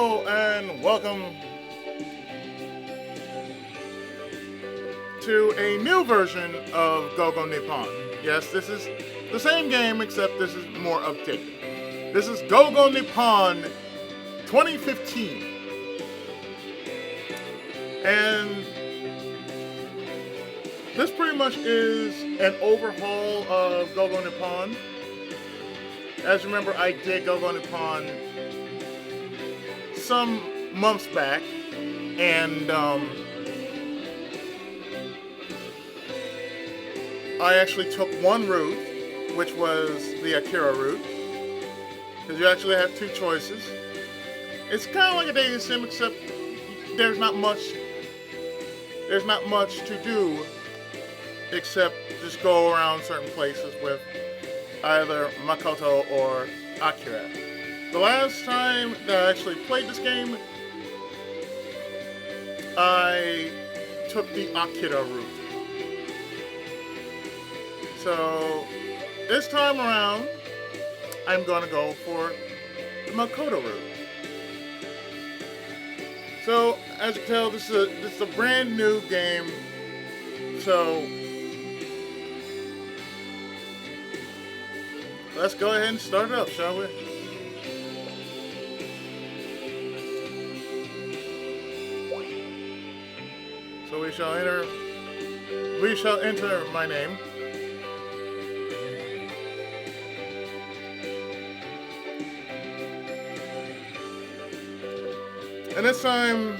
Hello and welcome to a new version of Go Nippon. Yes, this is the same game except this is more updated. This is Go Nippon 2015. And this pretty much is an overhaul of Go Nippon. As you remember, I did Go Nippon some months back, and I actually took one route, which was the Akira route, because you actually have two choices. It's kind of like a dating sim, except there's not much to do except just go around certain places with either Makoto or Akira. The last time that I actually played this game, I took the Akira route. So this time around, I'm gonna go for the Makoto route. So as you can tell, this is a brand new game. So let's go ahead and start it up, shall we? So we shall enter my name. And this time,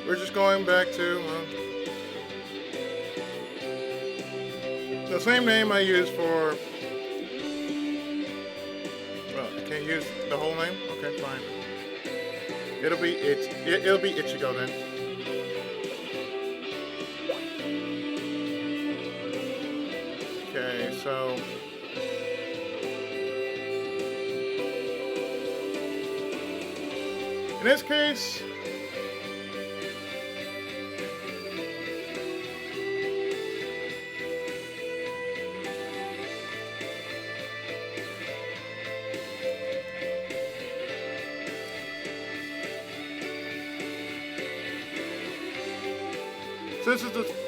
we're just going back to the same name I used for. Well, I can't use the whole name. Okay, fine. It'll be Ichigo then. Okay, so in this case,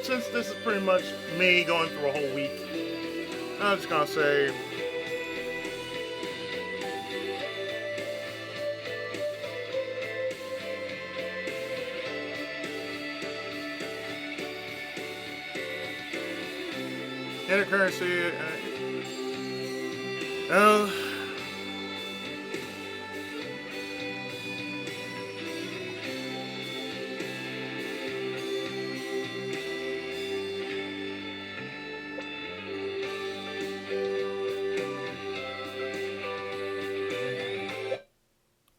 since this is pretty much me going through a whole week, I'm just gonna say intercurrency.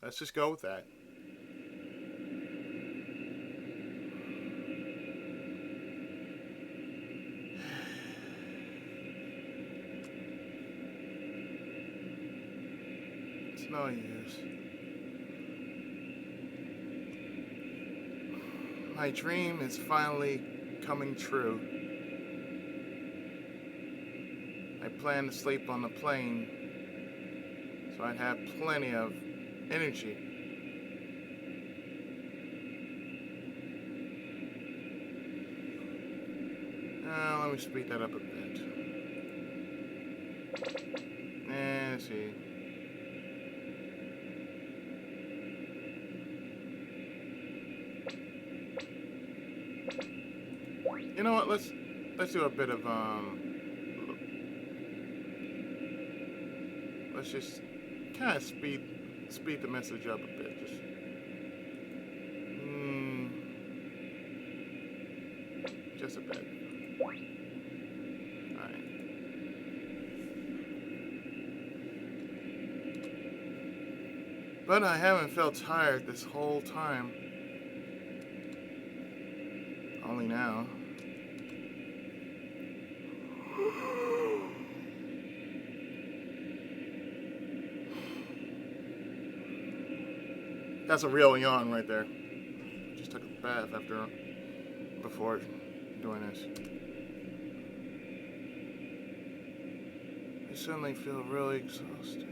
Let's just go with that. It's no use. My dream is finally coming true. I plan to sleep on the plane so I'd have plenty of energy. Let me speed that up a bit. And let's see. You know what? Let's do a bit of let's just kind of speed the message up a bit. Just a bit. Alright. But I haven't felt tired this whole time. Only now. That's a real yawn right there. Just took a bath before doing this. I suddenly feel really exhausted.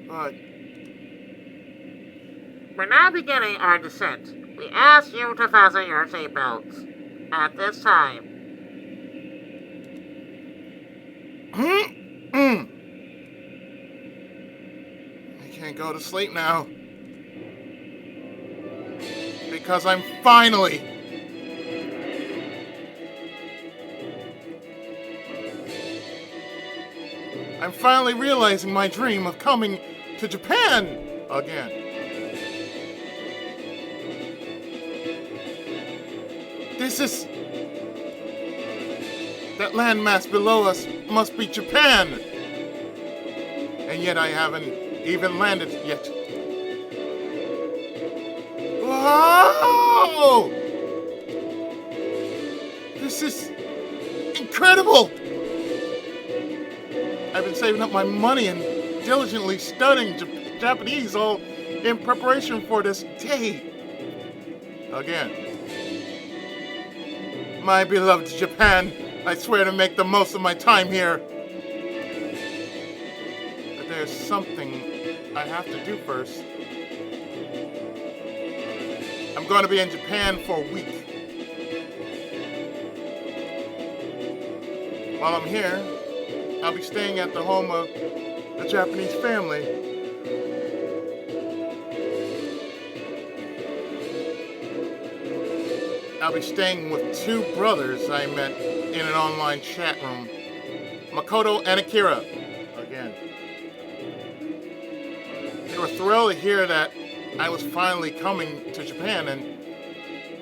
But We're now beginning our descent. We ask you to fasten your seatbelts. At this time, I can't go to sleep now. Because I'm finally realizing my dream of coming to Japan again. This is... That landmass below us must be Japan. And yet I haven't even landed yet. Whoa! This is incredible! I've been saving up my money and diligently studying Japanese all in preparation for this day. Again. My beloved Japan, I swear to make the most of my time here. But there's something I have to do first. I'm going to be in Japan for a week. While I'm here, I'll be staying at the home of a Japanese family. I'll be staying with two brothers I met in an online chat room, Makoto and Akira. Again. They were thrilled to hear that I was finally coming to Japan and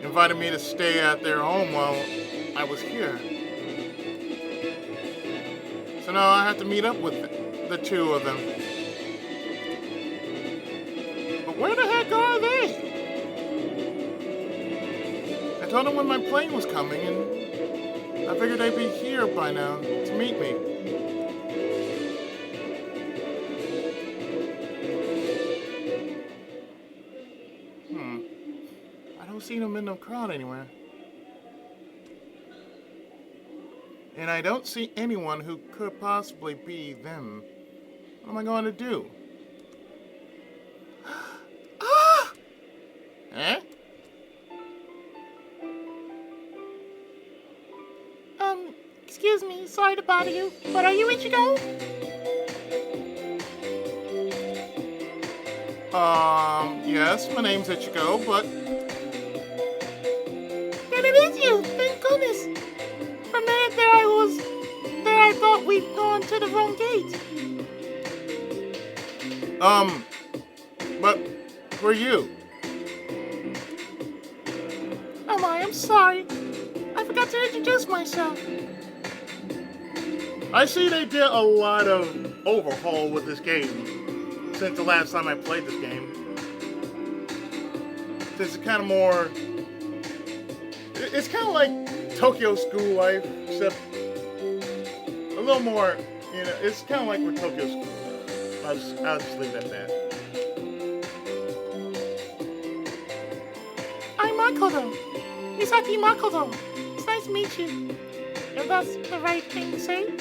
invited me to stay at their home while I was here. So now I have to meet up with the two of them. But where the heck are they? I told them when my plane was coming, and I figured they'd be here by now to meet me. I don't see them in the crowd anywhere. And I don't see anyone who could possibly be them. What am I going to do? Ah! Eh? Excuse me, sorry to bother you, but are you Ichigo? Yes, my name's Ichigo, but... Then it is you, thank goodness. For a minute there I thought we'd gone to the wrong gate. But who are you? Oh my, I'm sorry. I forgot to introduce myself. I see they did a lot of overhaul with this game since the last time I played this game. It's kind of more... It's kind of like Tokyo School Life, except a little more, you know, it's kind of like with Tokyo School Life. I'll just leave it at that. I'm Makoto. Misaki Makoto. It's nice to meet you. If that's the right thing to say.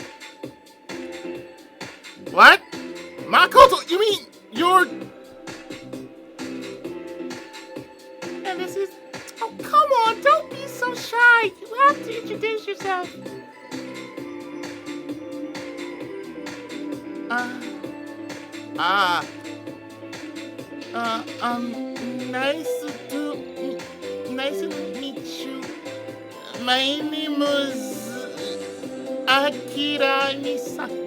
What? Makoto? You mean you're... And this is... Oh, come on, don't be so shy. You have to introduce yourself. Nice to meet you. My name is Akira Misaki.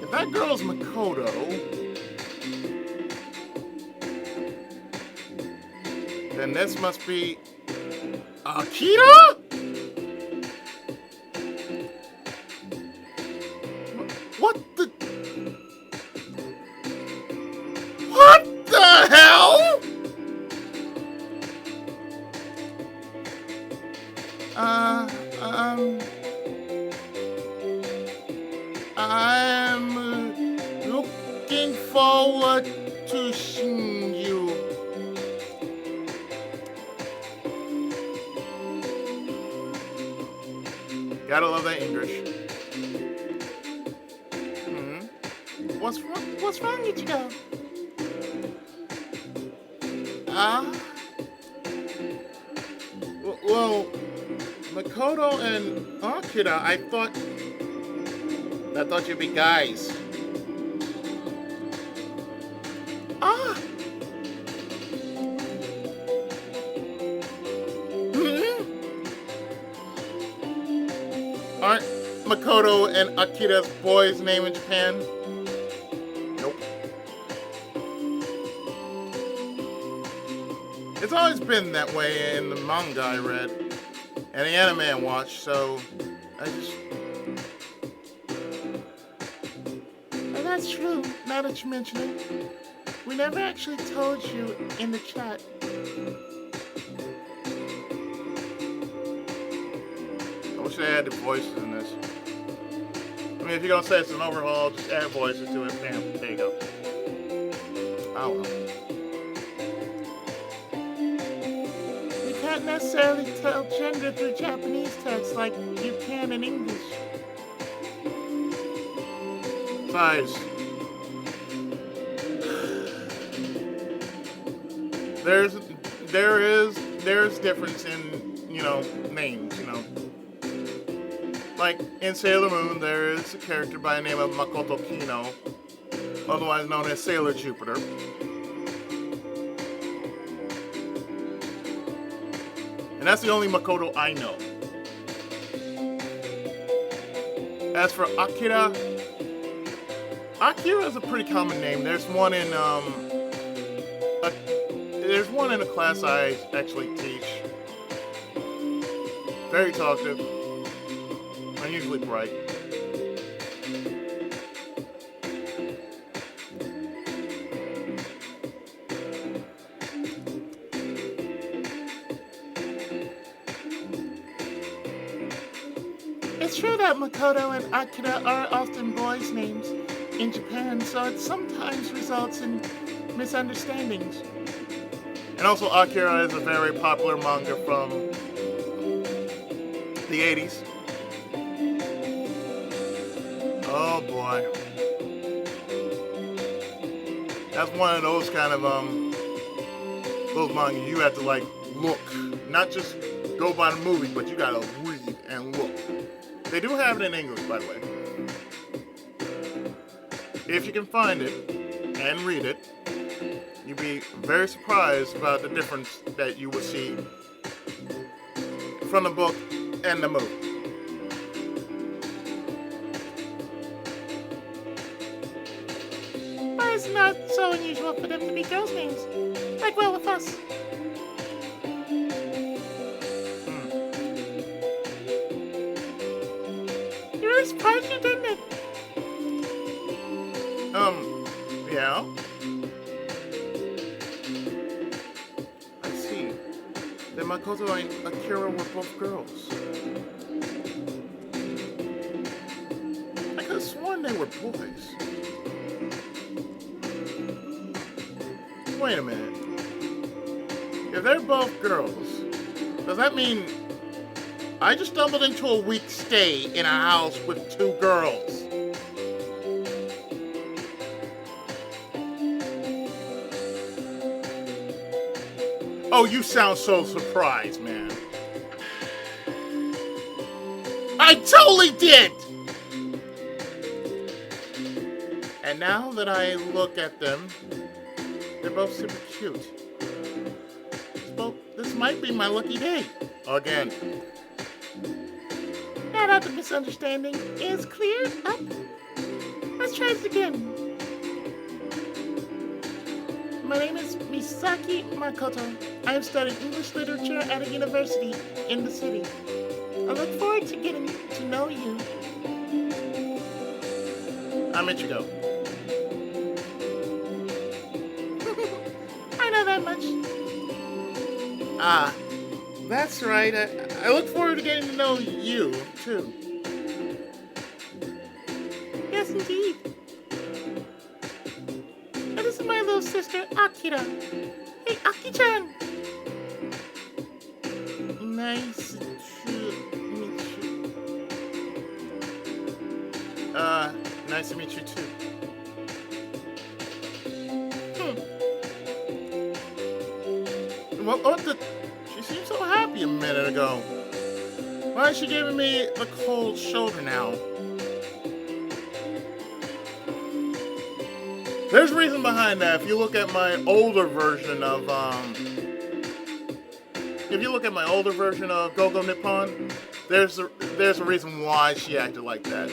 If that girl's Makoto, then this must be Akira? What the... What the hell? What to sing you? Gotta love that English. What's wrong? What's wrong, Ichigo? Well, Makoto and Akira, I thought you'd be guys. Ah. Aren't Makoto and Akira's boy's name in Japan? Nope. It's always been that way in the manga I read and the anime I watched, so I just... Oh, that's true, now that you mention it. We never actually told you in the chat. I wish they had the voices in this. I mean, if you're gonna say it's an overhaul, just add voices to it. Bam, there you go. I don't know. We can't necessarily tell gender through Japanese text like you can in English. Besides, there's difference in, names, Like in Sailor Moon, there is a character by the name of Makoto Kino, otherwise known as Sailor Jupiter. And that's the only Makoto I know. As for Akira is a pretty common name. There's one in a class I actually teach. Very talkative. Unusually bright. It's true that Makoto and Akira are often boys' names in Japan, so it sometimes results in misunderstandings. And also, Akira is a very popular manga from the 80s. Oh boy. That's one of those kind of, those manga you have to look. Not just go by the movie, but you gotta read and look. They do have it in English, by the way. If you can find it and read it, you'd be very surprised about the difference that you would see from the book and the movie. But it's not so unusual for them to be girls' names, like well with us. You really surprised you, didn't it? Yeah. I see. Then Makoto and Akira were both girls. I could have sworn they were boys. Wait a minute. If they're both girls, does that mean I just stumbled into a week stay in a house with two girls? Oh, you sound so surprised, man. I totally did! And now that I look at them, they're both super cute. Well, this might be my lucky day. Again. Now that the misunderstanding is cleared up, let's try this again. My name is Misaki Makoto. I am studying English literature at a university in the city. I look forward to getting to know you. I'm Ichigo. I know that much. Ah, that's right. I look forward to getting to know you, too. Yes, indeed. It is my little sister, Akira. Hey, Aki-chan. Nice to meet you. Nice to meet you too. What the? She seemed so happy a minute ago. Why is she giving me the cold shoulder now? There's reason behind that. If you look at my older version of Go-Go Nippon, there's a reason why she acted like that.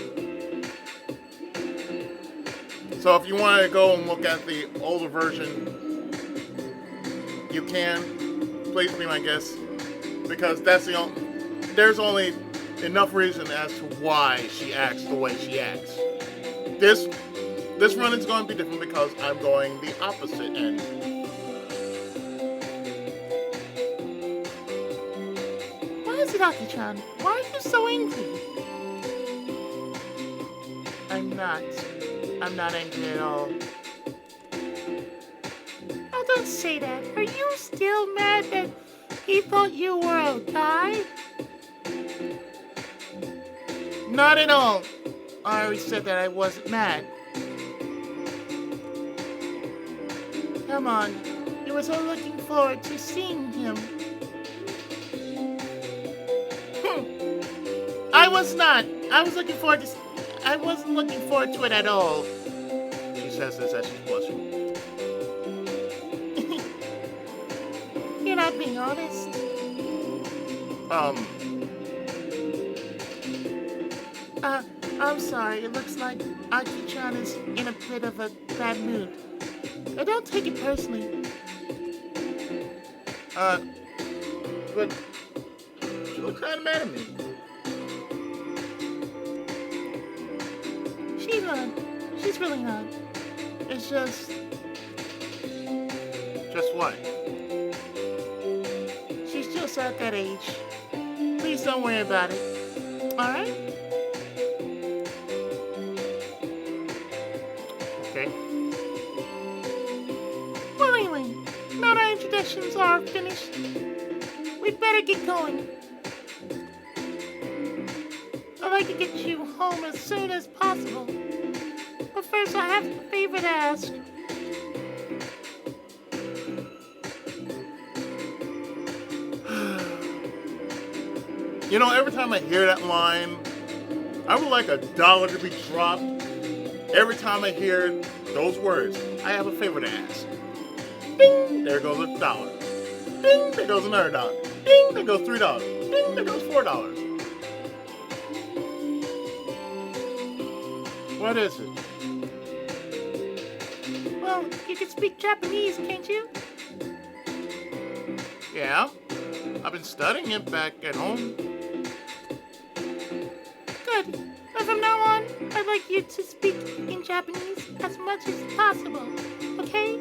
So if you want to go and look at the older version, you can. Please be my guest, because there's only enough reason as to why she acts the way she acts. This run is going to be different because I'm going the opposite end. Why is it, Aki-chan? Why are you so angry? I'm not angry at all. Oh, don't say that. Are you still mad that he thought you were a guy? Not at all. I already said that I wasn't mad. Come on. You were so looking forward to seeing him. I was not. I wasn't looking forward to it at all. She says this as she's blushing. You're not being honest. I'm sorry. It looks like Aki-chan is in a bit of a bad mood. But don't take it personally. But she looks kind of mad at me. She's not. She's really not. It's just... Just what? She's just at that age. Please don't worry about it. Alright? Okay. Well, anyway, now that our introductions are finished, we'd better get going. I'd like to get you home as soon as possible. But first, I have a favor to ask. You know, every time I hear that line, I would like $1 to be dropped. Every time I hear those words, I have a favor to ask. Ding! There goes $1. Ding! There goes another $1. Ding! There goes $3. Ding! There goes $4. What is it? Well, you can speak Japanese, can't you? Yeah, I've been studying it back at home. Good. And from now on, I'd like you to speak in Japanese as much as possible, okay?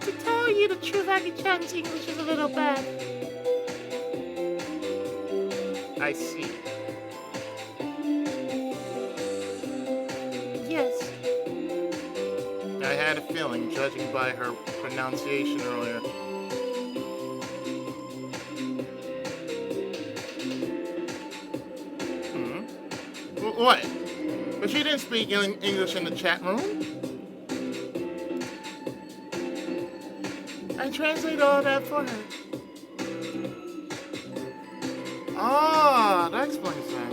To tell you the truth, Aki-chan's English is a little bad. I see. Yes. I had a feeling, judging by her pronunciation earlier. What? But she didn't speak English in the chat room? I translate all that for her. Ah, that explains that.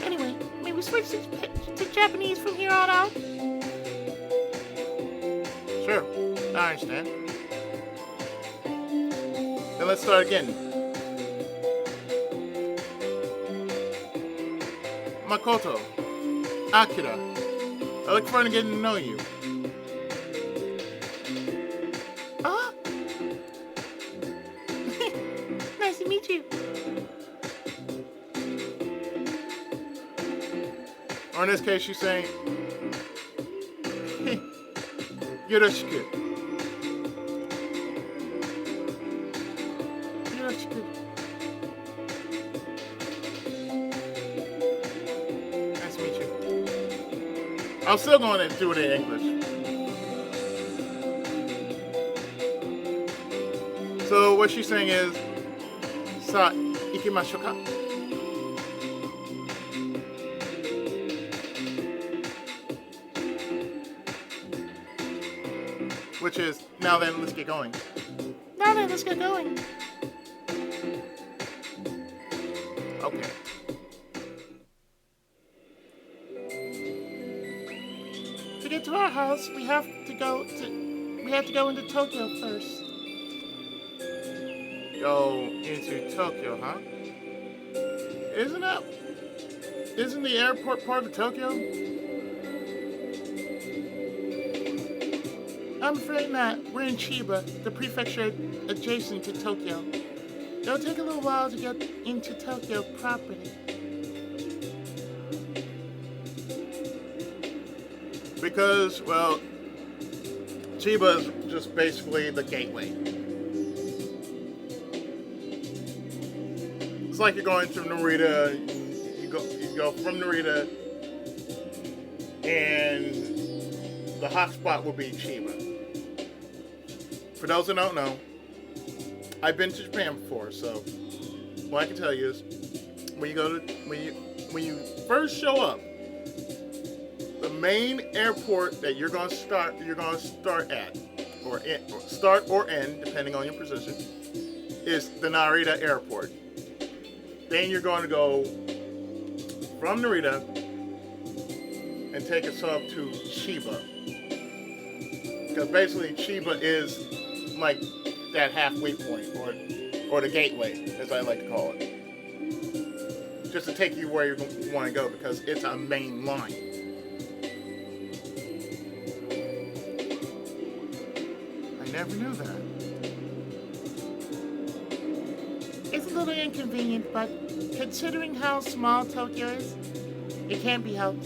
Anyway, may we switch to Japanese from here on out? Sure, I understand. Then let's start again. Makoto, Akira, I look forward to getting to know you. Oh? Nice to meet you. Or in this case, she's saying, Yoroshiku. Yoroshiku. Nice to meet you. I'm still going to do it in English. So what she's saying is, sa ikimashou ka? Which is, now then, let's get going. Now then, let's get going. Okay. To get to our house, we have to go into Tokyo first. Go into Tokyo, huh? Isn't the airport part of Tokyo? I'm afraid not. We're in Chiba, the prefecture adjacent to Tokyo. It'll take a little while to get into Tokyo properly. Because, well, Chiba is just basically the gateway. It's like you're going to Narita. You go from Narita, and the hot spot will be Chiba. For those that don't know, I've been to Japan before, so what I can tell you is when you first show up, the main airport that you're going to start at, or start or end, depending on your position, is the Narita airport. Then you're going to go from Narita and take a sub to Chiba. Because basically Chiba is like that halfway point, or the gateway, as I like to call it. Just to take you where you want to go, because it's a main line. I never knew that. It's a little inconvenient, but considering how small Tokyo is, it can't be helped.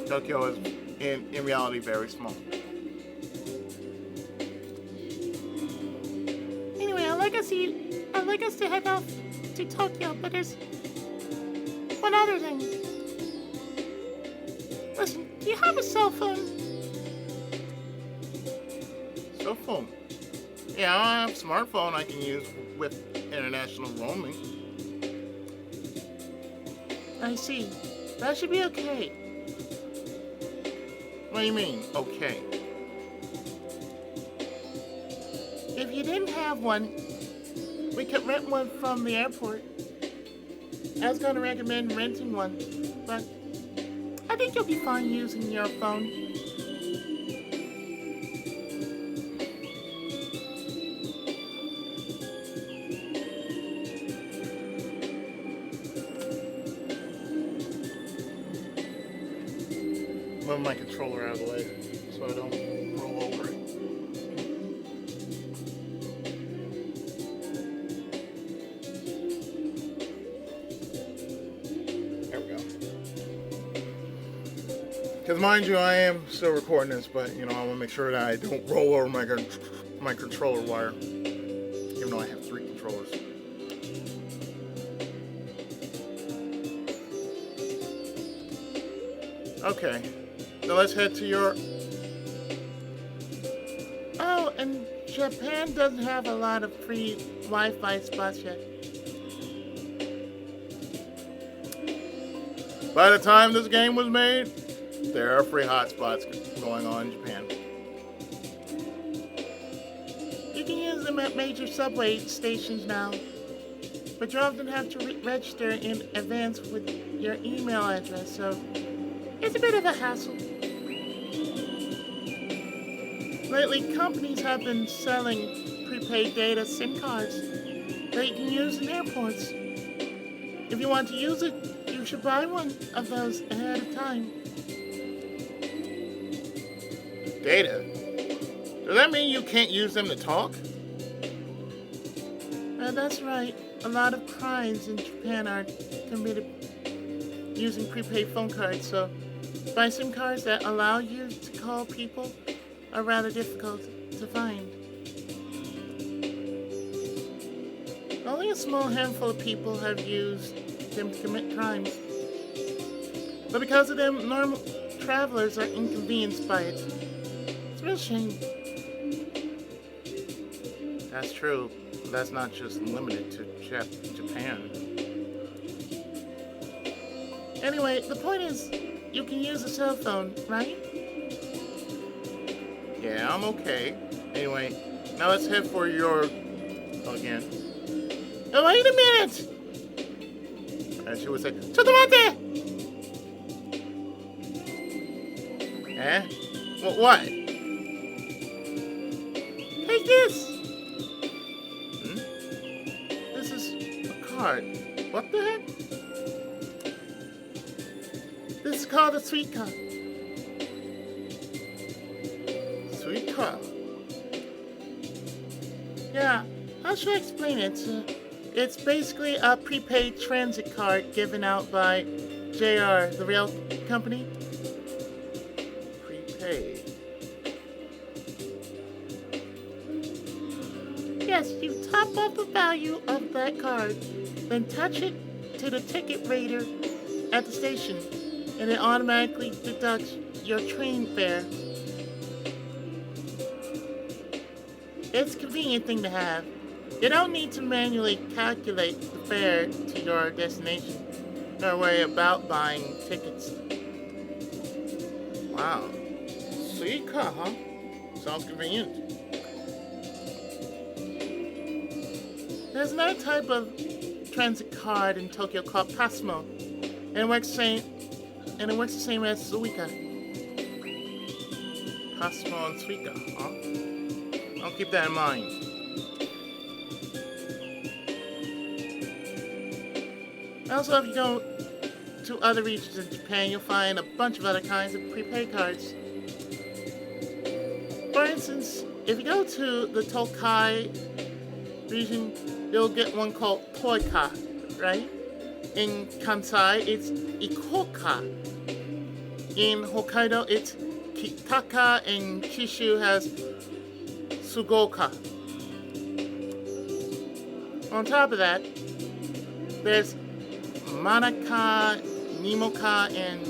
Tokyo is, in reality, very small. Anyway, I'd like us to head off to Tokyo, but there's one other thing. Listen, do you have a cell phone? Cell phone? Yeah, I have a smartphone I can use with international roaming. I see. That should be okay. What do you mean, okay? If you didn't have one, we could rent one from the airport. I was going to recommend renting one, but I think you'll be fine using your phone. Move my controller out of the way so I don't roll over it. There we go. Because mind you, I am still recording this, but I want to make sure that I don't roll over my controller wire, even though I have 3 controllers. Okay. So let's head to your... Oh, and Japan doesn't have a lot of free Wi-Fi spots yet. By the time this game was made, there are free hotspots going on in Japan. You can use them at major subway stations now, but you often have to register in advance with your email address, so it's a bit of a hassle. Lately, companies have been selling prepaid data SIM cards that you can use in airports. If you want to use it, you should buy one of those ahead of time. Data? Does that mean you can't use them to talk? That's right. A lot of crimes in Japan are committed using prepaid phone cards, so buy SIM cards that allow you to call people are rather difficult to find. Only a small handful of people have used them to commit crimes. But because of them, travelers are inconvenienced by it. It's a real shame. That's true. That's not just limited to Japan. Anyway, the point is, you can use a cell phone, right? Yeah, I'm okay. Anyway, now let's head for your... again. Oh, wait a minute! She would say, Chotomate! eh? What? Take this! Hmm? This is a card. What the heck? This is called a sweet card. Sweet car. Yeah, how should I explain it? It's basically a prepaid transit card given out by JR, the rail company. Prepaid. Yes, you top off the value of that card, then touch it to the ticket reader at the station, and it automatically deducts your train fare. It's a convenient thing to have. You don't need to manually calculate the fare to your destination, nor worry about buying tickets. Wow. Sweet car, huh? Sounds convenient. There's another type of transit card in Tokyo called Pasmo, and it works the same as Suica. Pasmo and Suica, huh? I'll keep that in mind. Also, if you go to other regions in Japan, you'll find a bunch of other kinds of prepaid cards. For instance, if you go to the Tokai region, you'll get one called Toika, right? In Kansai, it's Ikoka. In Hokkaido, it's Kitaka, and Kyushu has Sugoka. On top of that, there's Manaka, Nimoka, and...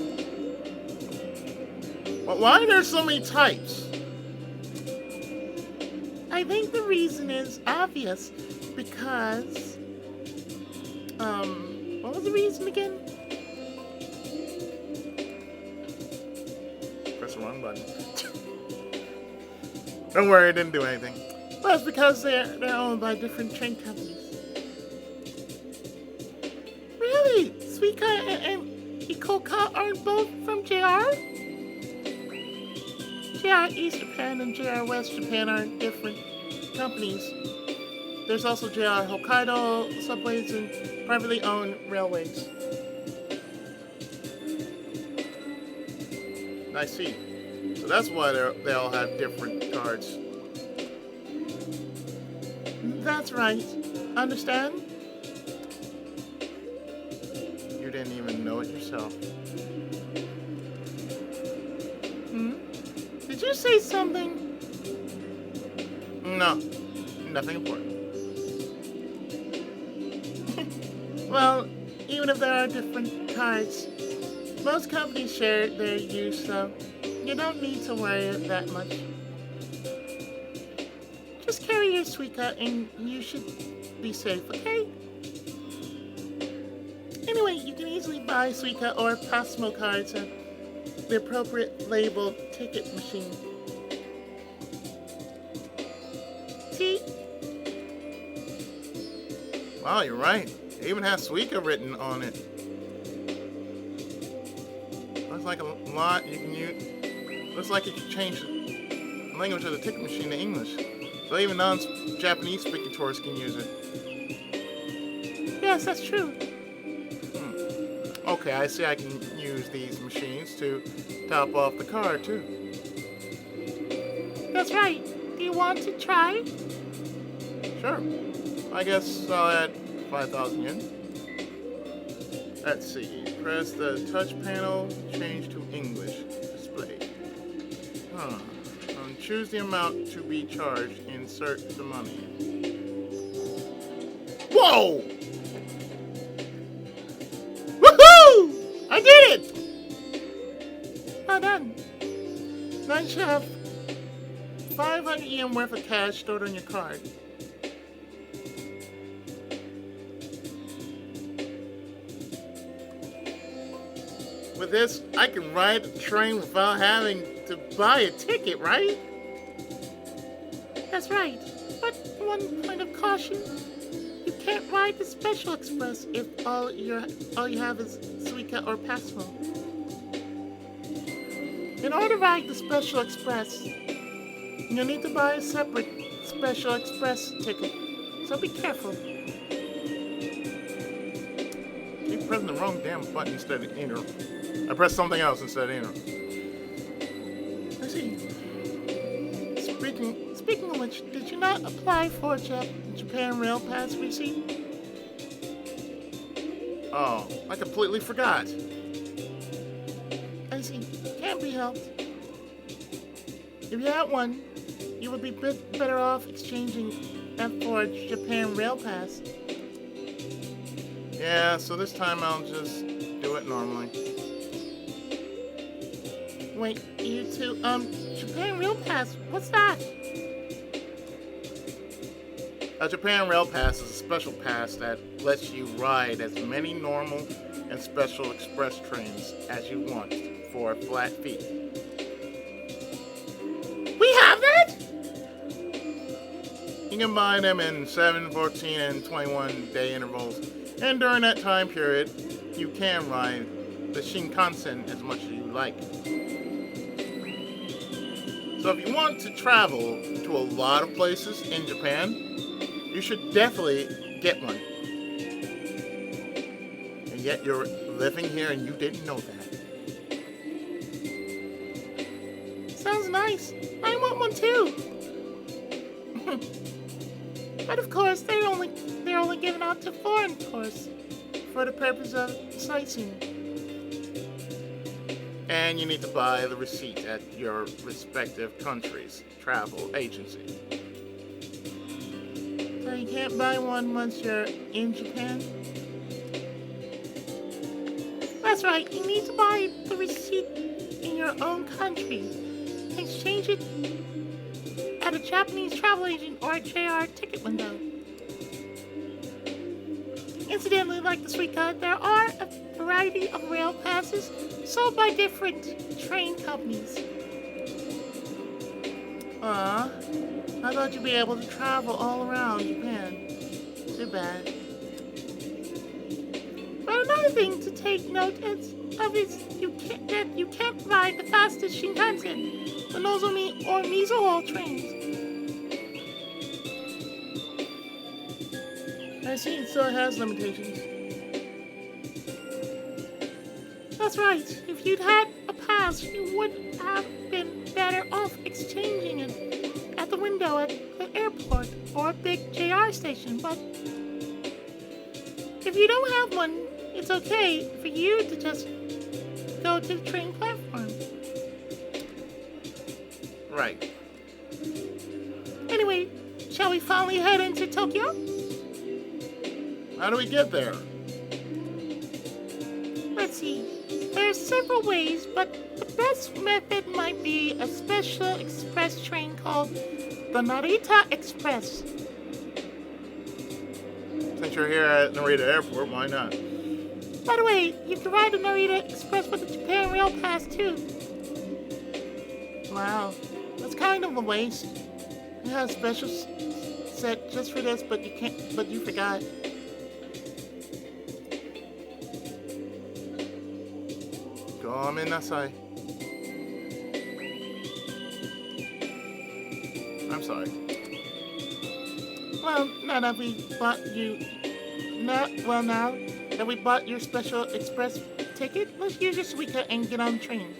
Why are there so many types? I think the reason is obvious, because... what was the reason again? Press the wrong button. Don't worry, I didn't do anything. Well, it's because they're owned by different train companies. Really? Suica and Ikoka aren't both from JR? JR East Japan and JR West Japan are different companies. There's also JR Hokkaido subways and privately owned railways. I see. So that's why they all have different cards. That's right. Understand? You didn't even know it yourself. Did you say something? No, nothing important. Well, even if there are different cards, most companies share their use, so you don't need to worry that much. Just carry your Suica and you should be safe, okay? Anyway, you can easily buy Suica or Pasmo cards at the appropriate labeled ticket machine. See? Wow, you're right. It even has Suica written on it. Looks like a lot you can use. Looks like you can change the language of the ticket machine to English. So even non-Japanese speaking tourists can use it. Yes, that's true. Okay, I see I can use these machines to top off the card too. That's right. Do you want to try? Sure. I guess I'll add 5,000 yen. Let's see. Press the touch panel, change to English display. Choose the amount to be charged, insert the money. Whoa! Woohoo! I did it! well done. Now you should have 500 yen worth of cash stored on your card. With this, I can ride the train without having to buy a ticket, right? That's right. But one point of caution. You can't ride the Special Express if all you have is Suica or Passmo. In order to ride the Special Express, you'll need to buy a separate Special Express ticket. So be careful. Keep pressing the wrong damn button instead of enter. I pressed something else instead of enter. I see. Speaking of which, did you not apply for a Japan Rail Pass receipt? Oh, I completely forgot. I see. Can't be helped. If you had one, you would be better off exchanging that for a Japan Rail Pass. Yeah, so this time I'll just do it normally. Wait, you two, Japan Rail Pass, what's that? A Japan Rail Pass is a special pass that lets you ride as many normal and special express trains as you want for a flat fee. We have that? You can buy them in 7, 14, and 21 day intervals, and during that time period, you can ride the Shinkansen as much as you like. So if you want to travel to a lot of places in Japan, you should definitely get one. And yet you're living here and you didn't know that. Sounds nice. I want one too. But of course, they're only given out to foreign tourists for the purpose of sightseeing. And you need to buy the receipt at your respective country's travel agency. So you can't buy one once you're in Japan? That's right, you need to buy the receipt in your own country. Exchange it at a Japanese travel agent or a JR ticket window. Incidentally, like the Suica, there are a variety of rail passes sold by different train companies. I thought you'd be able to travel all around Japan. Too bad. But another thing to take note of is you can't ride the fastest Shinkansen, the Nozomi or Mizuho trains. I see, so it has limitations. That's right. If you'd had a pass, you would have been better off exchanging it at the window at the airport or a big JR station. But if you don't have one, it's okay for you to just go to the train platform. Right. Anyway, shall we finally head into Tokyo? How do we get there? Let's see. There are several ways, but the best method might be a special express train called the Narita Express. Since you're here at Narita Airport, why not? By the way, you can ride the Narita Express with the Japan Rail Pass too. Wow, that's kind of a waste. It has a special set just for this, but you forgot. Gomenasai. I'm sorry. Well, now that we bought your special express ticket, let's use your Suica and get on the train.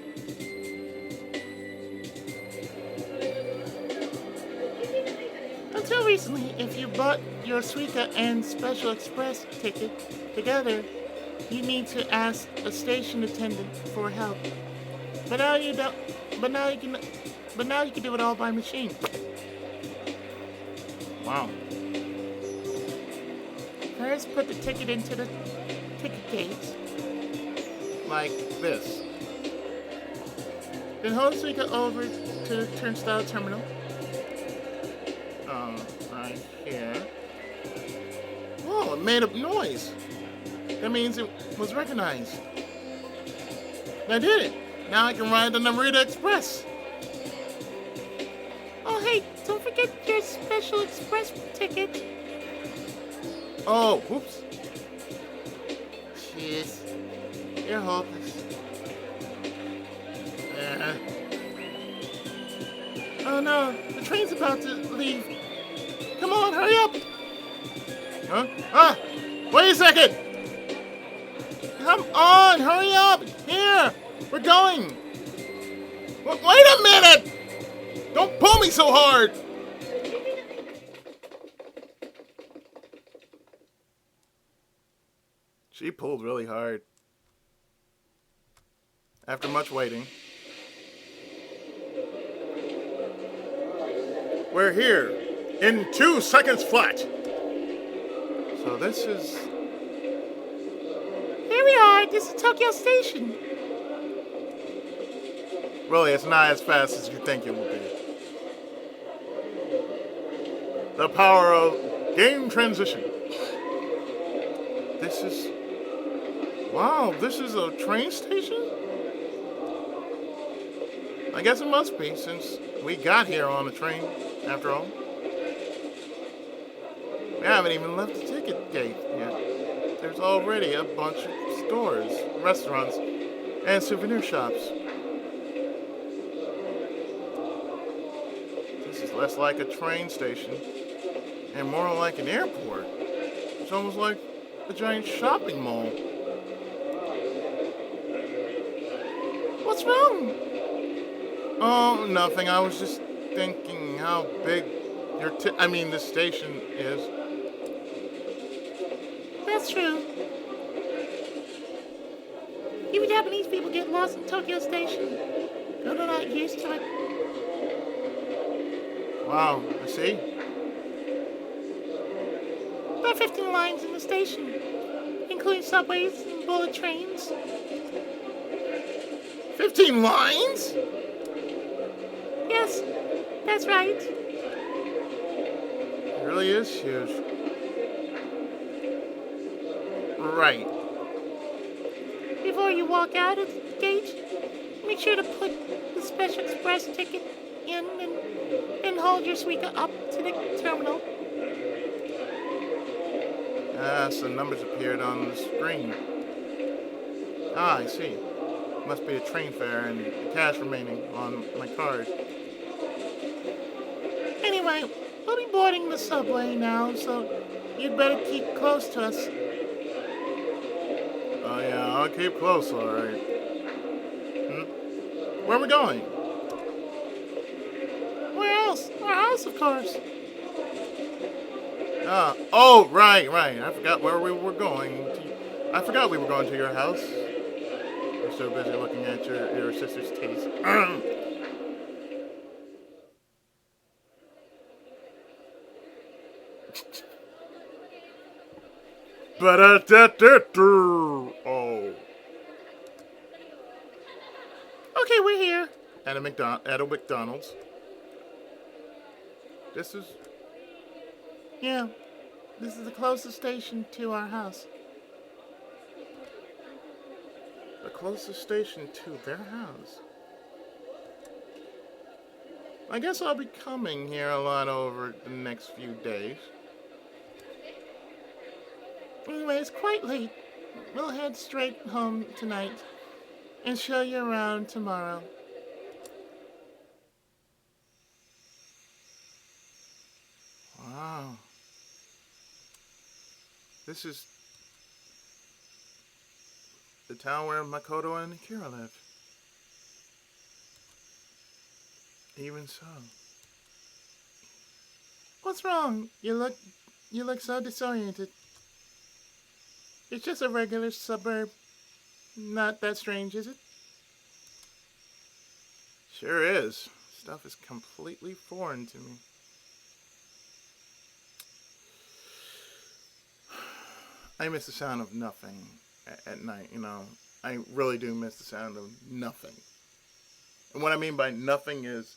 Until recently, if you bought your Suica and special express ticket together, you need to ask a station attendant for help. But now you don't. But now you can do it all by machine. Wow. First, put the ticket into the ticket gate. Like this. Then hold Suika over to the turnstile terminal. Right here. Whoa, it made a noise. That means it was recognized. I did it. Now I can ride the Narita Express. Oh, hey, don't forget your special express ticket. Oh, whoops. Jeez. You're hopeless. Oh no, the train's about to leave. Come on, hurry up! Huh? Ah! Wait a second! Come on, hurry up! Here! We're going! Wait a minute! Don't pull me so hard! She pulled really hard. After much waiting. We're here in 2 seconds flat. So this is... Here we are. This is Tokyo Station. Really, it's not as fast as you think it will be. The power of game transition. This is... Wow, this is a train station? I guess it must be, since we got here on a train, after all. We haven't even left the ticket gate yet. There's already a bunch of stores, restaurants, and souvenir shops. This is less like a train station, and more like an airport. It's almost like a giant shopping mall. What's wrong? Oh, nothing. I was just thinking how big this station is. That's true. Even Japanese people get lost in Tokyo Station. They're not used to it. Wow, I see. There are 15 lines in the station, including subways and bullet trains. 15 lines? Yes, that's right. It really is huge. Right. Before you walk out of the gate, make sure to put the special express ticket in and hold your Suica up to the terminal. Some numbers appeared on the screen. Ah, I see. Must be a train fare and the cash remaining on my card. Anyway, we'll be boarding the subway now, so you'd better keep close to us. Oh yeah, I'll keep close, alright. Where are we going? Where else? Our house, of course. Right. I forgot where we were going. I forgot we were going to your house. You're so busy looking at your sister's teeth. Oh. Okay, we're here. At a McDonald's. This is the closest station to our house. The closest station to their house. I guess I'll be coming here a lot over the next few days. Anyway, it's quite late. We'll head straight home tonight and show you around tomorrow. Wow. This is the town where Makoto and Akira live. Even so. What's wrong? You look so disoriented. It's just a regular suburb. Not that strange, is it? Sure is. Stuff is completely foreign to me. I miss the sound of nothing at night, you know. I really do miss the sound of nothing. And what I mean by nothing is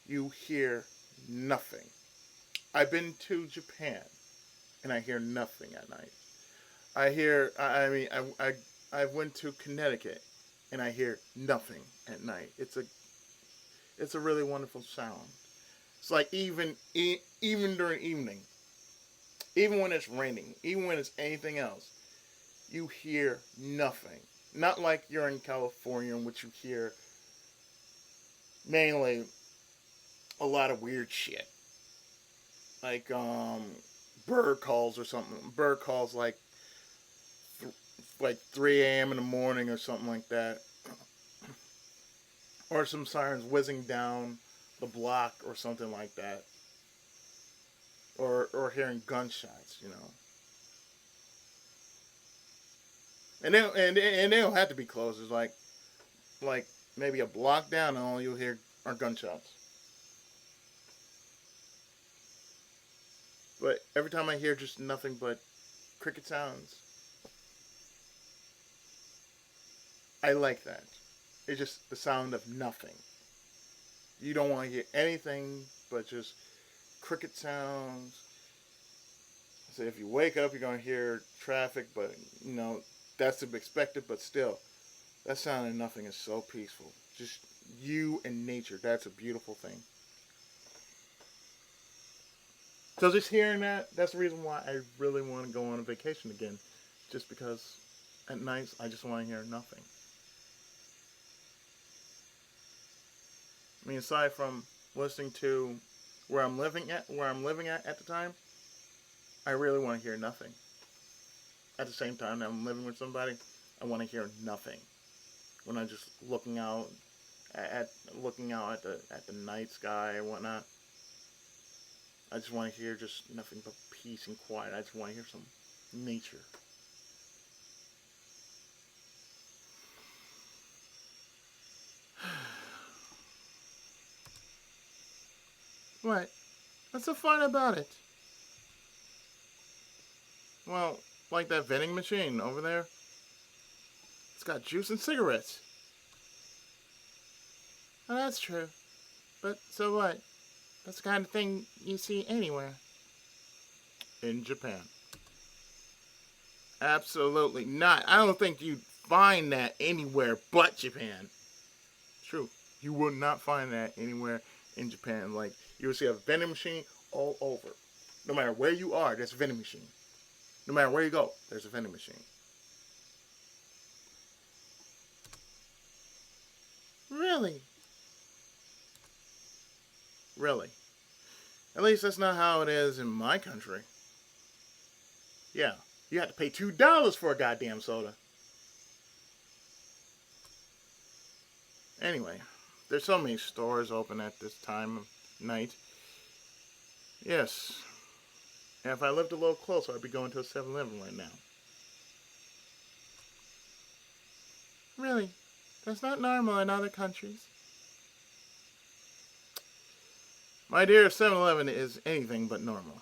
you hear nothing. I've been to Japan and I hear nothing at night. I mean, I went to Connecticut and I hear nothing at night. It's a really wonderful sound. It's like even during evening, even when it's raining, even when it's anything else, you hear nothing. Not like you're in California, in which you hear mainly a lot of weird shit, like bird calls or something. Bird calls like 3 a.m. in the morning or something like that, or some sirens whizzing down the block or something like that, or hearing gunshots, you know. And they don't have to be close. It's like maybe a block down, and all you'll hear are gunshots. But every time I hear just nothing but cricket sounds, I like that. It's just the sound of nothing. You don't want to hear anything but just cricket sounds. So if you wake up, you're going to hear traffic, but that's to be expected. But still, that sound of nothing is so peaceful. Just you and nature. That's a beautiful thing. So just hearing that's the reason why I really want to go on a vacation again. Just because at nights I just want to hear nothing. I mean, aside from listening to where I'm living at the time, I really want to hear nothing. At the same time that I'm living with somebody, I want to hear nothing. When I'm just looking out at the night sky and whatnot, I just want to hear just nothing but peace and quiet. I just want to hear some nature. What? What's so fun about it? Well, like that vending machine over there. It's got juice and cigarettes. Well, that's true. But so what? That's the kind of thing you see anywhere. In Japan. Absolutely not. I don't think you'd find that anywhere but Japan. True. You would not find that anywhere in Japan. Like, you would see a vending machine all over. No matter where you are, there's a vending machine. No matter where you go, there's a vending machine. Really? Really. At least that's not how it is in my country. Yeah, you have to pay $2 for a goddamn soda. Anyway, there's so many stores open at this time of night. Yes. And if I lived a little closer, I'd be going to a 7-Eleven right now. Really? That's not normal in other countries. My dear, 7-Eleven is anything but normal.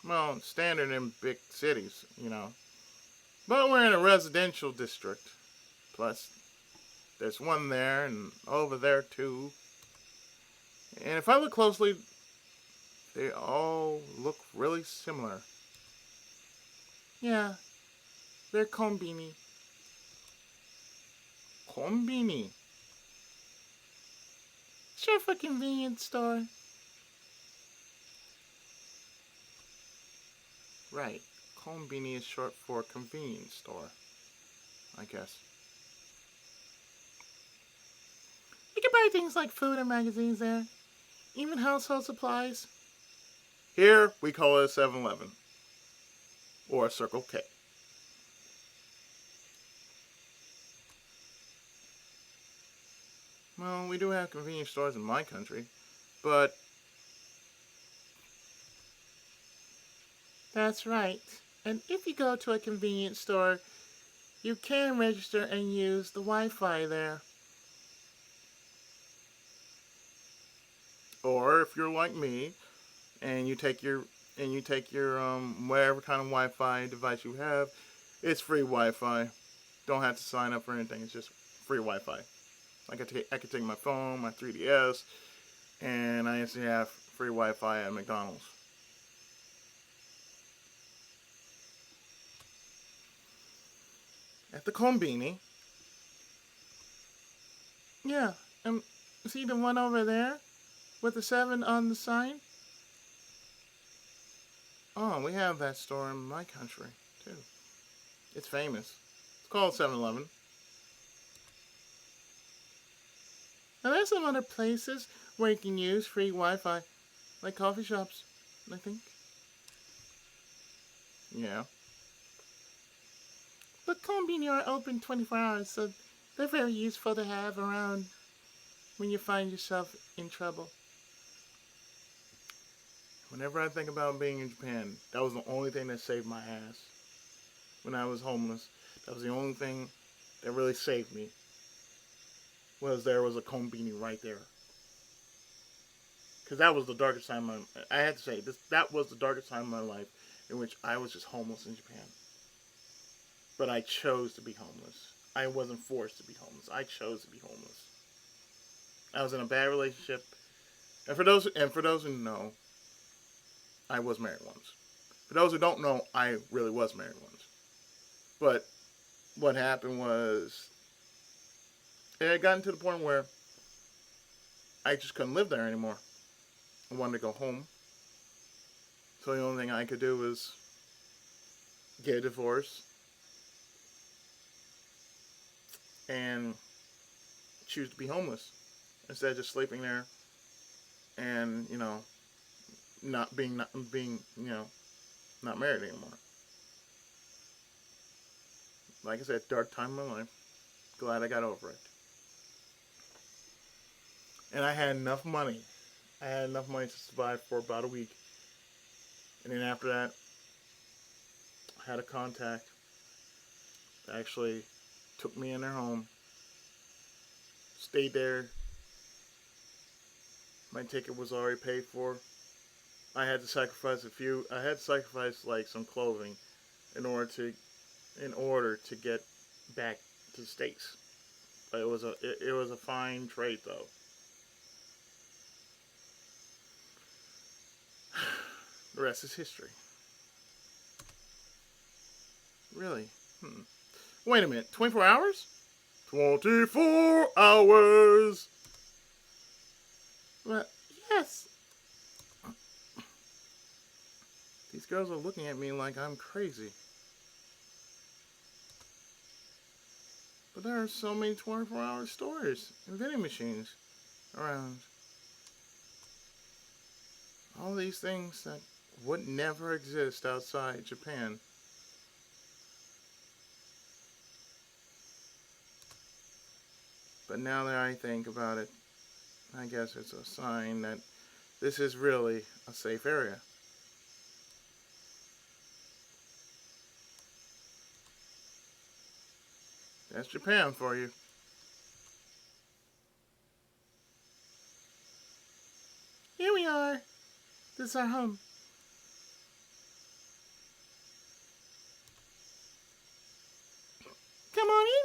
Well, standard in big cities, But we're in a residential district. Plus, there's one there and over there too. And if I look closely, they all look really similar. Yeah. They're konbini. Konbini. Sure, for convenience store. Right. Konbini is short for convenience store, I guess. You can buy things like food and magazines there. Even household supplies. Here, we call it a 7-Eleven. Or a Circle K. Well, we do have convenience stores in my country, but... That's right. And if you go to a convenience store, you can register and use the Wi-Fi there. Or if you're like me, and you take your whatever kind of Wi-Fi device you have, it's free Wi-Fi. Don't have to sign up for anything. It's just free Wi-Fi. I could take my phone, my 3DS, and I instantly have free Wi-Fi at McDonald's. At the Konbini. Yeah, see the one over there with the 7 on the sign? Oh, we have that store in my country, too. It's famous. It's called 7-Eleven. Now there's some other places where you can use free Wi-Fi, like coffee shops, I think. Yeah. But Konbini are open 24 hours, so they're very useful to have around when you find yourself in trouble. Whenever I think about being in Japan, that was the only thing that saved my ass. When I was homeless, that was the only thing that really saved me. There was a Konbini right there. Because that was the darkest time I had to say, that was the darkest time of my life in which I was just homeless in Japan. But I chose to be homeless. I wasn't forced to be homeless. I chose to be homeless. I was in a bad relationship. And for those who know, I was married once. For those who don't know, I really was married once. But what happened was, it had gotten to the point where I just couldn't live there anymore. I wanted to go home. So the only thing I could do was get a divorce and choose to be homeless instead of just sleeping there and, not being not married anymore. Like I said, dark time in my life. Glad I got over it. And I had enough money. I had enough money to survive for about a week. And then after that, I had a contact that actually took me in their home. Stayed there. My ticket was already paid for. I had to sacrifice like some clothing in order to get back to the States. But it was a fine trade though. The rest is history. Really? Wait a minute. 24 hours? 24 hours! Well, yes. These girls are looking at me like I'm crazy. But there are so many 24-hour stores and vending machines around. All these things that would never exist outside Japan. But now that I think about it, I guess it's a sign that this is really a safe area. That's Japan for you. Here we are. This is our home. Come on in.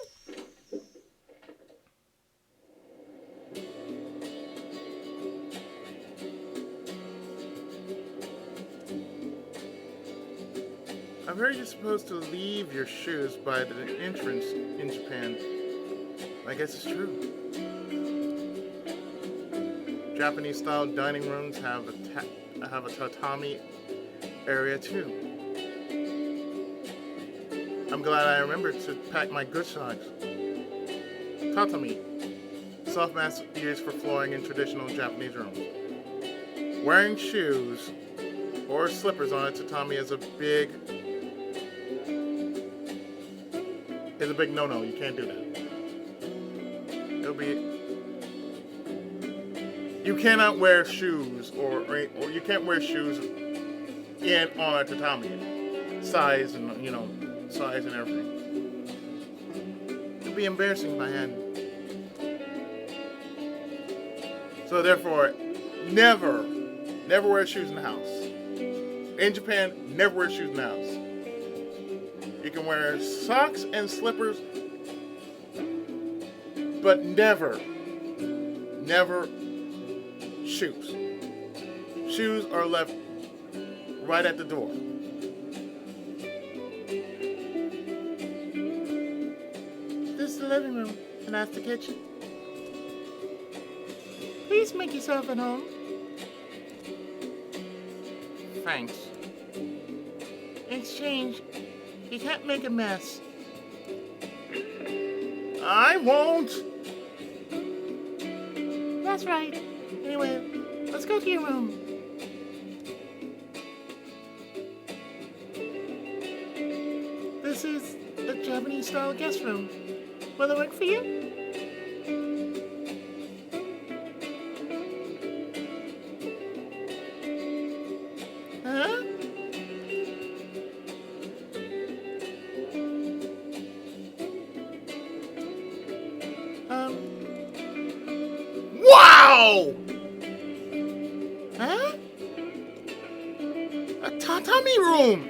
I've heard you're supposed to leave your shoes by the entrance in Japan. I guess it's true. Japanese-style dining rooms have a tatami area too. I'm glad I remembered to pack my good socks. Tatami, soft mats used for flooring in traditional Japanese rooms. Wearing shoes or slippers on a tatami is a big no-no. You can't do that. You cannot wear shoes or you can't wear shoes on a tatami. Size and everything. It'd be embarrassing if I hadn't. So therefore, never wear shoes in the house. In Japan, never wear shoes in the house. You can wear socks and slippers but never shoes. Shoes are left right at the door. This is the living room, and that's the kitchen. Please make yourself at home. Thanks. In exchange, you can't make a mess. I won't. That's right. Anyway, let's go to your room. This is a Japanese-style guest room. Will it work for you? Huh? Wow! Huh? A tatami room!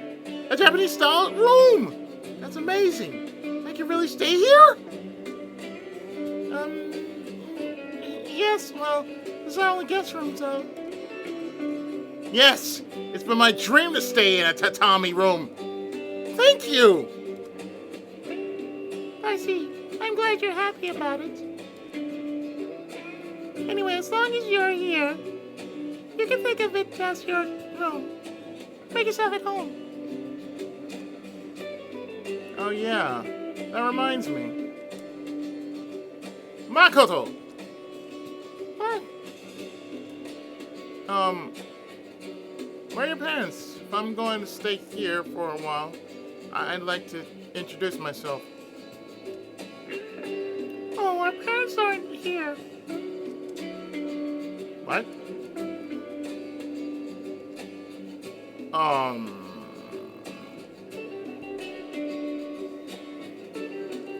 A Japanese style room! That's amazing. I can really stay here? Yes, well, this is our only guest room, so... Yes! It's been my dream to stay in a tatami room. Thank you! I see. I'm glad you're happy about it. Anyway, as long as you're here, you can think of it as your room. Make yourself at home. Oh yeah, that reminds me. Makoto! What? Where are your parents? If I'm going to stay here for a while, I'd like to introduce myself. Oh, our parents aren't here. What?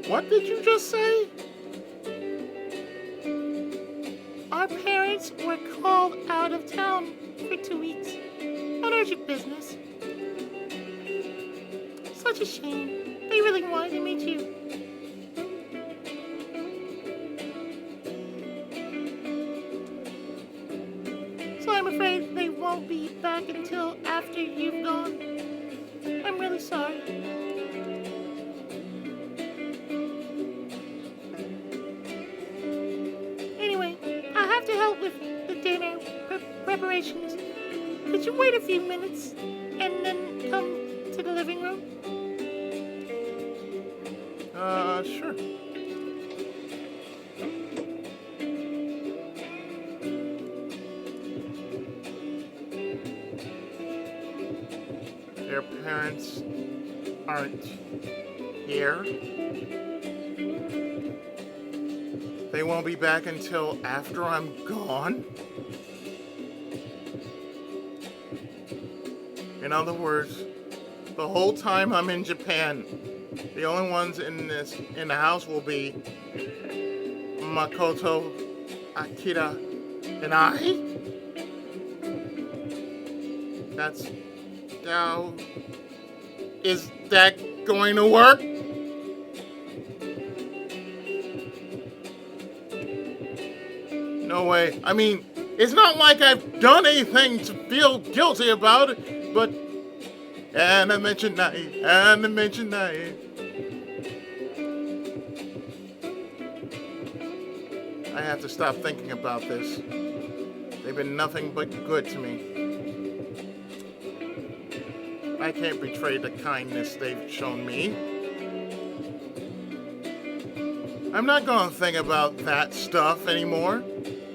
What did you just say? Our parents were called out of town for 2 weeks. On urgent business. Such a shame. They really wanted to meet you. So I'm afraid they won't be back until after you've gone. I'm really sorry. Anyway, I have to help with the dinner preparations. Could you wait a few minutes and then come to the living room? Sure. Their parents aren't here. They won't be back until after I'm gone. In other words, the whole time I'm in Japan, the only ones in the house will be Makoto, Akira, and I. That's how. Is that going to work? No way. I mean, it's not like I've done anything to feel guilty about it, but... And I mentioned night. I have to stop thinking about this. They've been nothing but good to me. I can't betray the kindness they've shown me. I'm not gonna think about that stuff anymore.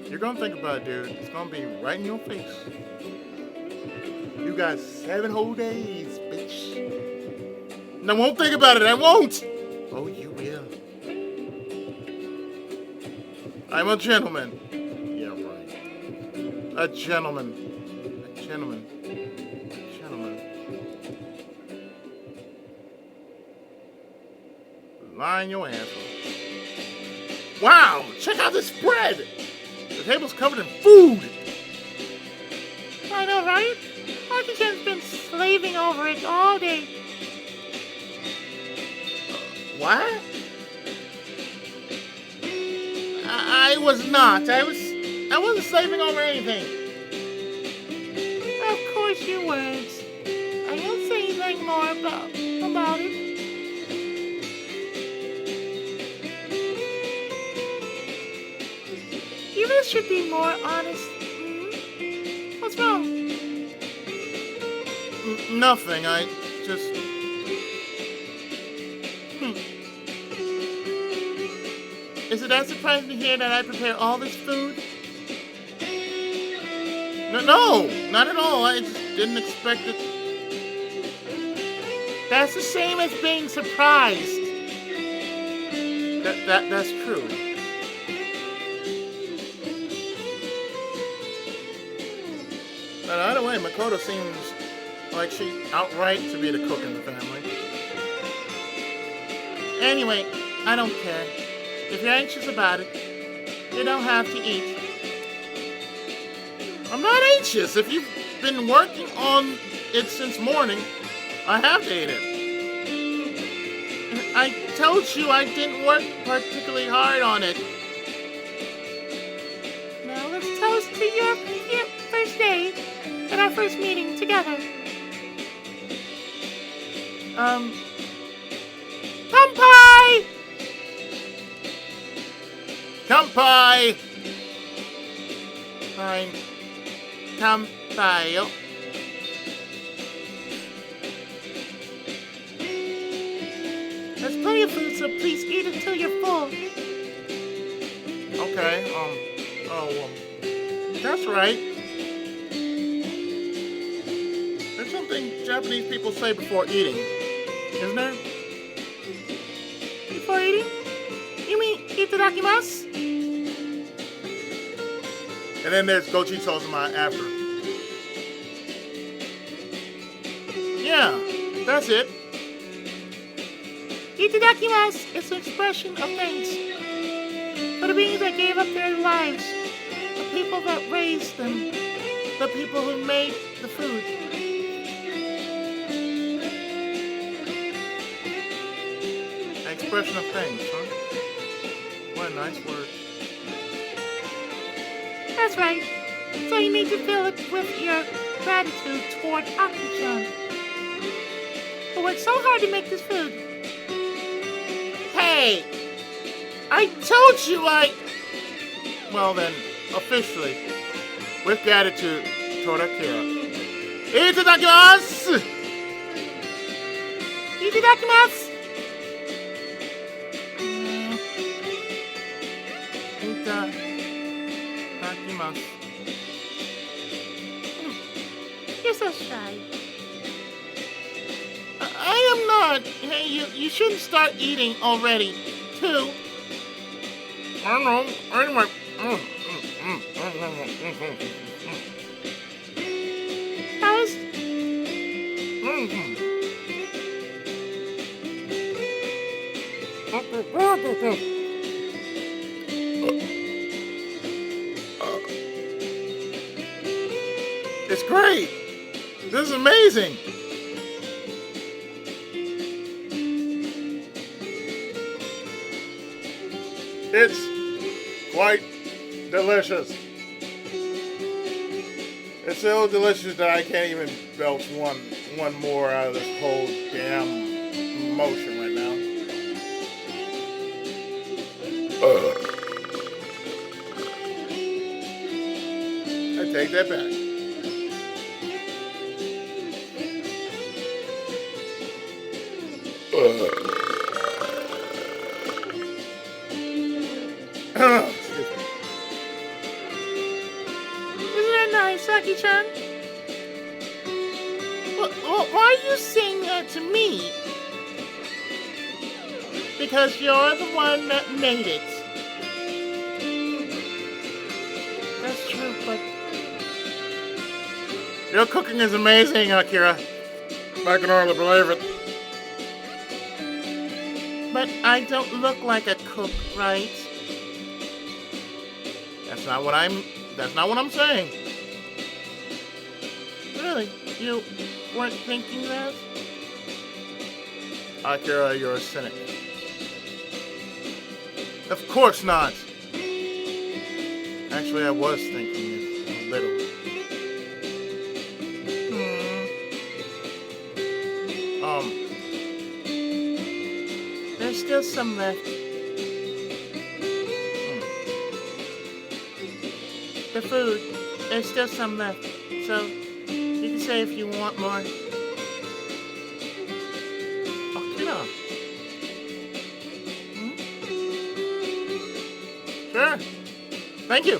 You're gonna think about it, dude. It's gonna be right in your face. You got 7 whole days, bitch. And I won't think about it. I won't. Oh, you will. I'm a gentleman. Yeah, right. A gentleman. A gentleman. A gentleman. Line your ass off. Wow! Check out this spread! The table's covered in food! I know, right? Aki-chan's been slaving over it all day. What? I was not. I wasn't slaving over anything. Of course you weren't. I won't say anything more about it. You really should be more honest. What's wrong? Nothing. I just. Is it that surprising to hear that I prepare all this food? No, not at all. I just didn't expect it. That's the same as being surprised. That's true. But either way, Makoto seems like she outright to be the cook in the family. Anyway, I don't care. If you're anxious about it, you don't have to eat. I'm not anxious. If you've been working on it since morning, I have to eat it. I told you I didn't work particularly hard on it. Now let's toast to your first day and our first meeting together. Kampai! Kampai! Fine. Kampai. There's plenty of food, so please eat until you're full. Okay, that's right. There's something Japanese people say before eating, isn't there? Before eating? You mean itadakimasu? And then there's gochi sozuma after. Yeah, that's it. Itadakimasu is an expression of thanks for the beings that gave up their lives, the people that raised them, the people who made the food. An expression of thanks, huh? What a nice word. That's right. So you need to fill it with your gratitude toward Aki-chan, who worked so hard to make this food. Hey! I told you Well then, officially, with gratitude toward Akira. Itadakimasu! Itadakimasu! Itadakimasu. You're so shy. I am not. Hey, you shouldn't start eating already, too. I know. Anyway. How's... It's great. This is amazing. It's quite delicious. It's so delicious that I can't even belch one more out of this whole damn motion right now. I take that back. Excuse me. Isn't that nice, Aki-chan? Why are you saying that to me? Because you're the one that made it. That's true, but... Your cooking is amazing, Akira. I can hardly believe it. But I don't look like a cook, right? That's not what I'm saying. Really? You weren't thinking that? Akira, you're a cynic. Of course not. Actually, I was thinking it a little. Um, There's still some left. The food, there's still some left. So you can say if you want more. Akira. Sure. Thank you.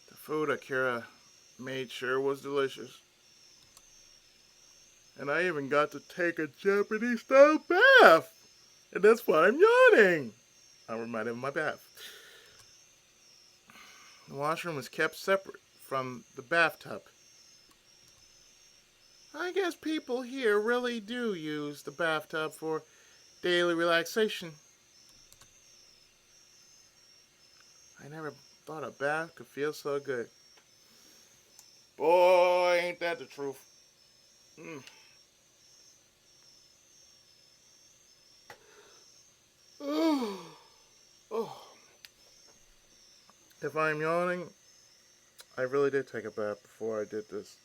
The food Akira made sure was delicious. And I even got to take a Japanese style bath. And that's why I'm yawning. I'm reminded of my bath. The washroom was kept separate from the bathtub. I guess people here really do use the bathtub for daily relaxation. I never thought a bath could feel so good. Boy, ain't that the truth. Oh. If I'm yawning, I really did take a bath before I did this.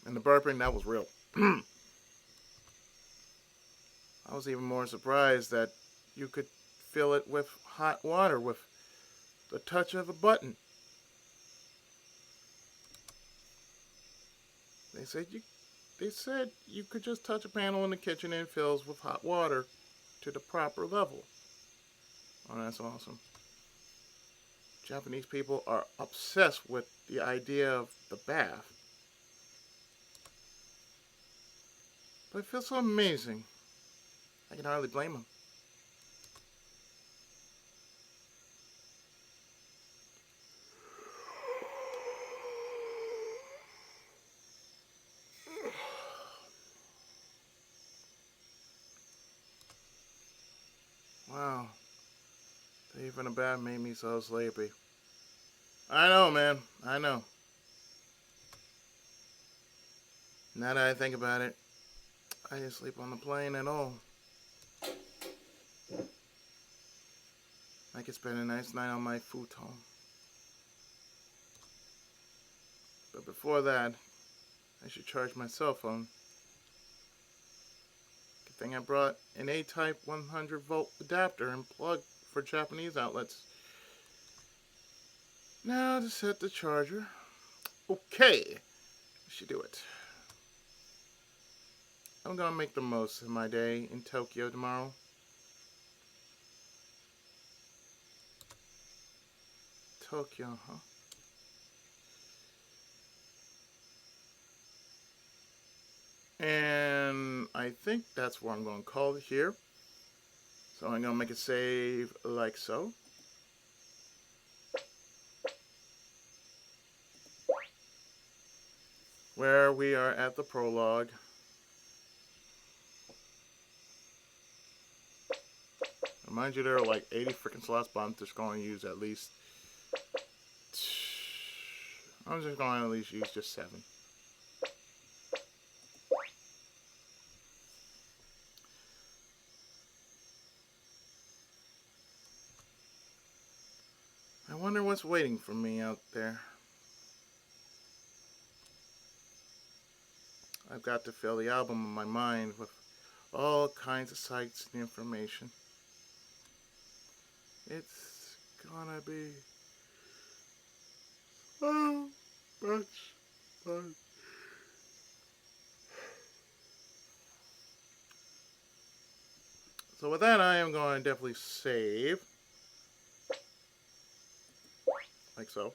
And the burping, that was real. I was even more surprised that you could fill it with hot water with the touch of a button. They said you could just touch a panel in the kitchen and it fills with hot water to the proper level. Oh, that's awesome. Japanese people are obsessed with the idea of the bath. But it feels so amazing. I can hardly blame them. Wow. Even a bath made me so sleepy. I know, man. I know. Now that I think about it, I didn't sleep on the plane at all. I could spend a nice night on my futon. But before that, I should charge my cell phone. Good thing I brought an A-type 100-volt adapter and plug for Japanese outlets. Now to set the charger. Okay, I should do it. I'm gonna make the most of my day in Tokyo tomorrow. Tokyo, huh? And I think that's what I'm going to call it here. So I'm going to make a save like so. Where we are at the prologue. Mind you, there are like 80 freaking slots, but I'm just going to use at least... I'm just going to at least use just 7. I wonder what's waiting for me out there. I've got to fill the album in my mind with all kinds of sights and information. It's gonna be so much fun. So with that, I am going to definitely save. Like so.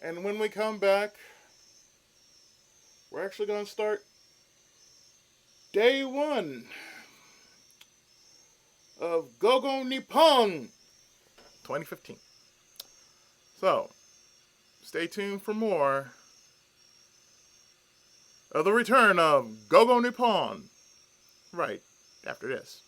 And when we come back, we're actually going to start day 1 of Go Nippon 2015. So, stay tuned for more of the return of Go Nippon right after this.